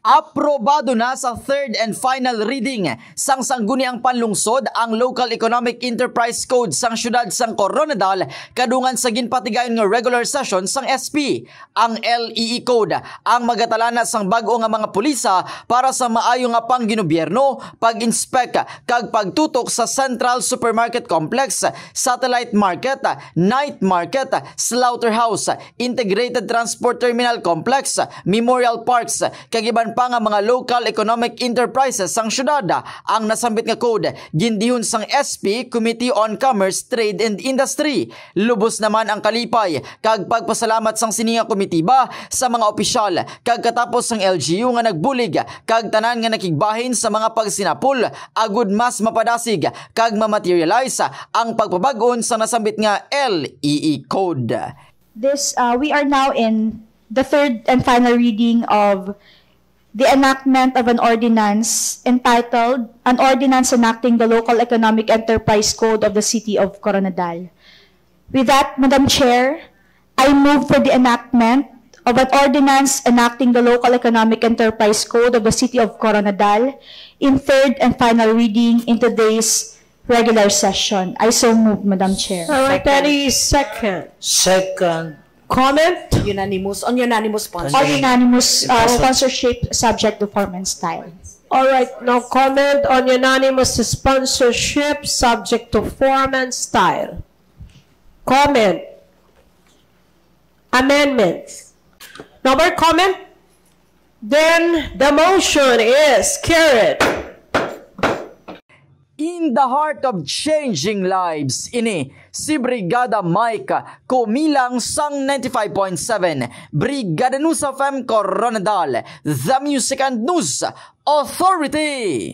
Aprobado na sa third and final reading sang sangguniang panlungsod ang Local Economic Enterprise Code sang siyudad sang Coronadal kadungan sa ginpatigayon nga regular session sang SP. Ang LEE Code ang magatalana sang bag-o nga mga pulisa para sa maayo nga pangginobierno, pag-inspect kag pagtutok sa Central Supermarket Complex, Satellite Market, Night Market, Slaughterhouse, Integrated Transport Terminal Complex, Memorial Parks, kag iban pa nga mga local economic enterprises sang syudad. Ang nasambit nga code gindihon sang SP, Committee on Commerce, Trade and Industry. Lubos naman ang kalipay kag pagpasalamat sang sininga komitiba sa mga opisyal kag katapos sang LGU nga nagbulig kag tanan nga nakigbahin sa mga pagsinapol agud mas mapadasig kag ma-materialize ang pagpabag-on sa nasambit nga LEE Code. We are now in the third and final reading of the enactment of an ordinance entitled An Ordinance Enacting the Local Economic Enterprise Code of the City of Coronadal. With that, Madam Chair, I move for the enactment of an ordinance enacting the Local Economic Enterprise Code of the City of Coronadal in third and final reading in today's regular session. I so move, Madam Chair. All right, any second? Second. Comment? Unanimous sponsorship. On unanimous sponsorship subject to form and style. All right, now comment on unanimous sponsorship subject to form and style. Comment. Amendments. No more comment? Then the motion is carried. In the heart of changing lives, ini si Brigada Mike kumilang sang 95.7 Brigada News FM Coronadal, the Music and News Authority.